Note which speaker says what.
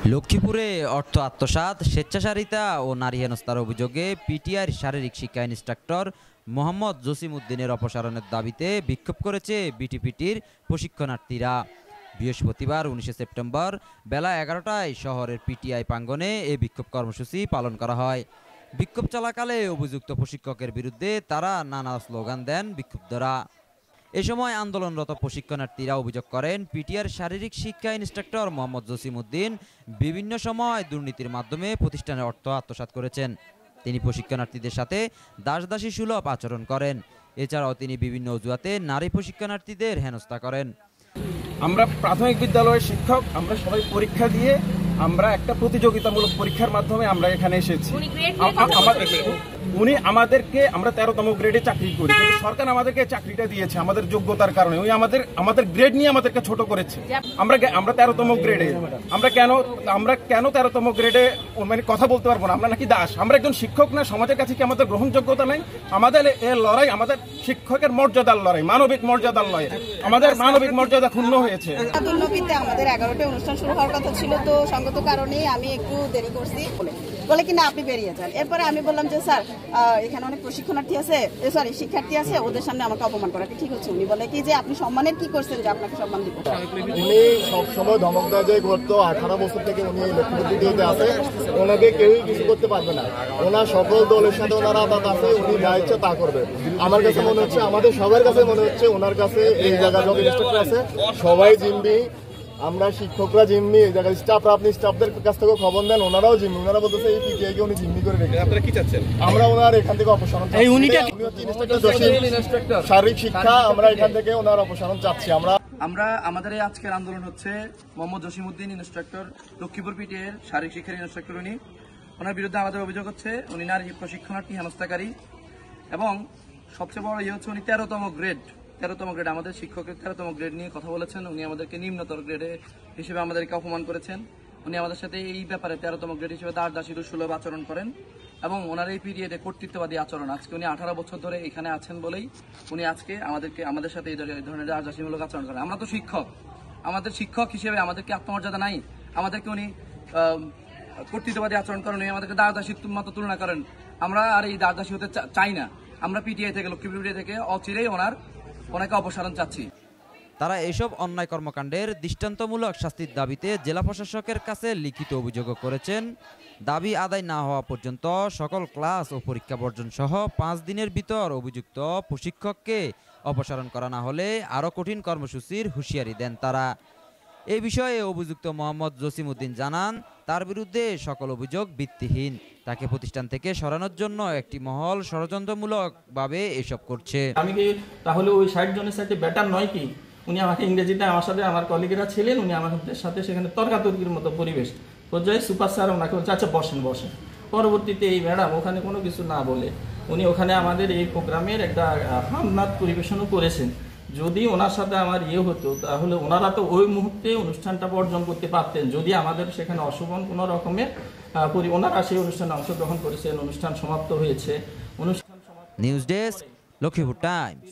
Speaker 1: লক্ষ্মীপুরে অর্থ আত্মসাৎ, স্বেচ্ছাচারিতা ও নারী হেনস্থার অভিযোগে পিটিআর শারীরিক শিক্ষা ইন্সট্রাক্টর মোহাম্মদ জসিম উদ্দিনের অপসারণের দাবিতে বিক্ষোভ করেছে বিটিপিটির প্রশিক্ষণার্থীরা। বৃহস্পতিবার 19 সেপ্টেম্বর বেলা 11টায় শহরের পিটিআই প্রাঙ্গণে এই বিক্ষোভ কর্মসূচি পালন করা হয়। বিক্ষোভ চলাকালে অভিযুক্ত প্রশিক্ষকের বিরুদ্ধে তারা নানা স্লোগান দেন বিক্ষুব্ধরা। এ সময় আন্দোলনরত প্রশিক্ষণার্থীরা অভিযোগ করেন, পিটিআর শারীরিক শিক্ষা ইন্সট্রাক্টর মোহাম্মদ জসিম উদ্দিন বিভিন্ন সময় দুর্নীতির মাধ্যমে প্রতিষ্ঠানের অর্থ আত্মসাৎ করেছেন। তিনি প্রশিক্ষণার্থীদের সাথে দাসদাসী সুলভ আচরণ করেন। এছাড়াও তিনি বিভিন্ন অজুহাতে নারী প্রশিক্ষণার্থীদের হেনস্থা করেন।
Speaker 2: আমরা প্রাথমিক বিদ্যালয়ের শিক্ষক, আমরা সবাই পরীক্ষা দিয়ে আমরা একটা প্রতিযোগিতামূলক পরীক্ষার মাধ্যমে আমরা এখানে এসেছি। উনি আমাদেরকে, আমরা 13তম গ্রেডে চাকরি করি, কিন্তু সরকার আমাদেরকে চাকরিটা দিয়েছে আমাদের যোগ্যতার কারণে। উনি আমাদের গ্রেড নিয়ে আমাদেরকে ছোট করেছে। আমরা 13তম গ্রেডে, আমরা কেন 13তম গ্রেডে মানে কথা বলতে পারবো না? আমরা নাকি দাস? আমরা একজন শিক্ষক না? সমাজের কাছে কি আমাদের গ্রহণযোগ্যতা নেই? আমাদের এই লড়াই, আমাদের শিক্ষকের মর্যাদার লড়াই, মানবিক মর্যাদার লড়াই। আমাদের মানবিক মর্যাদা ক্ষুণ্ণ হয়েছে।
Speaker 3: আমাদের 11টায় অনুষ্ঠান শুরু হওয়ার কথা ছিল, তো সঙ্গত কারণে আমি একটু দেরি করছি বলে কিনা আপনি বেরিয়ে যান। এরপরে আমি বললাম যে স্যার, এখানে অনেক প্রশিক্ষণার্থী আছে, শিক্ষার্থী আছে, ওদের সামনে আমাকে অপমান করা কি ঠিক হচ্ছে? উনি বলে কি যে আপনি সম্মানের কি করছেন যে আপনাকে সম্মান দিব?
Speaker 4: উনি সবসময় ধমক দেওয়া করতো। 18 বছর থেকে উনি লক্ষ্মীপুর পিটিআইতে আছে, ওনাকে কেউই কিছু করতে পারবে না। ওনার সকল দলের সাথে ওনার আদাত আছে, উনি যা ইচ্ছা তা করবে। আমার কাছে মনে হচ্ছে, আমাদের সবার কাছে মনে হচ্ছে, ওনার কাছে এই জায়গায় যত ইনস্ট্রাক্টর আছে সবাই জিম্মি। আমরা শিক্ষকরা জিম্মি, এই জায়গায় স্টাফরা, আপনি স্টাফদের কাছ থেকে খবর দেন, ওনারাও জিম্মি। ওনারা বলতেছে এই পিটিআইকে উনি জিম্মি করে রেখেছেন। আপনারা কি চাচ্ছেন? আমরা ওনার এখান থেকে অপসারণ চাচ্ছি। উনি হচ্ছে ইনস্ট্রাক্টর শারীরিক শিক্ষা, আমরা এখান থেকে ওনার অপসারণ চাচ্ছি।
Speaker 5: আমরা আমাদের এই আজকের আন্দোলন হচ্ছে মোহাম্মদ জসিম উদ্দিন ইনস্ট্রাক্টর, লক্ষ্মীপুর পিটিআইয়ের শারীরিক শিক্ষার ইনস্ট্রাক্টর। ওনার বিরুদ্ধে আমাদের অভিযোগ হচ্ছে উনি নারী প্রশিক্ষণার্থী হেনস্থাকারী, এবং সবচেয়ে বড় হচ্ছে উনি 13তম গ্রেড আমাদের শিক্ষকের 13তম গ্রেড নিয়ে কথা বলেছেন। উনি আমাদেরকে নিম্নতর গ্রেডে হিসেবে আমাদেরকে অপমান করেছেন। উনি আমাদের সাথে এই ব্যাপারে 13তম গ্রেড হিসেবে দাসদাসী সুলভ আচরণ করেন, এবং ওনার এই পিরিয়ডে কর্তৃত্ববাদী আচরণ। আজকে উনি 18 বছর ধরে এখানে আছেন বলেই উনি আজকে আমাদের সাথে এই ধরনের দাসদাসীমূলক আচরণ করেন। আমরা তো শিক্ষক, আমাদের শিক্ষক হিসেবে আমাদের কি আত্মমর্যাদা নাই? আমাদেরকে উনি কর্তৃত্ববাদী আচরণ করেন, উনি আমাদেরকে দাসদাসীর মতো তুলনা করেন। আমরা আর এই দাসদাসী হতে চাই না। আমরা পিটিআই থেকে, লক্ষ্মীপুর পিটিআই থেকে অচিরেই ওনাকে অপসারণ চাচ্ছি।
Speaker 1: তারা এসব অন্যায় কর্মকাণ্ডের দৃষ্টান্তমূলক শাস্তির দাবিতে জেলা প্রশাসকের কাছে লিখিত অভিযোগ করেছেন। দাবি আদায় না হওয়া পর্যন্ত সকল ক্লাস ও পরীক্ষা বর্জন সহ 5 দিনের ভিতর অভিযুক্ত প্রশিক্ষককে অপসারণ করা না হলে আরও কঠিন কর্মসূচির হুঁশিয়ারি দেন তারা। এই বিষয়ে অভিযুক্ত মোহাম্মদ জসিম উদ্দিন জানান, তার বিরুদ্ধে সকল অভিযোগ ভিত্তিহীন। তাকে প্রতিষ্ঠান থেকে সরানোর জন্য একটি মহল ষড়যন্ত্রমূলকভাবে এসব করছে।
Speaker 6: আমি কি তাহলে ওই 60 জনের সাথে ব্যাটার নয় কি? উনি আমাকে ইংরেজিতে, আমার সাথে আমার কলিগেরা ছিলেন, উনি আমাদের সাথে সেখানে তর্কাতর্কির মতো পরিবেশ পর্যায়ে সুপার স্যার ওনাকে বলছে আচ্ছা বসেন। পরবর্তীতে এই ম্যাডাম ওখানে কোনো কিছু না বলে উনি ওখানে আমাদের এই প্রোগ্রামের একটা হামনাদ পরিবেশনও করেছেন। যদি ওনার সাথে আমার হতো তাহলে ওনারা তো ওই মুহূর্তে অনুষ্ঠানটা বর্জন করতে পারতেন, যদি আমাদের সেখানে অশোভন কোনো রকমের ওনারা সেই অনুষ্ঠানে অংশগ্রহণ করেছেন। অনুষ্ঠান সমাপ্ত হয়েছে।
Speaker 1: News desk, Lakshmipur Times.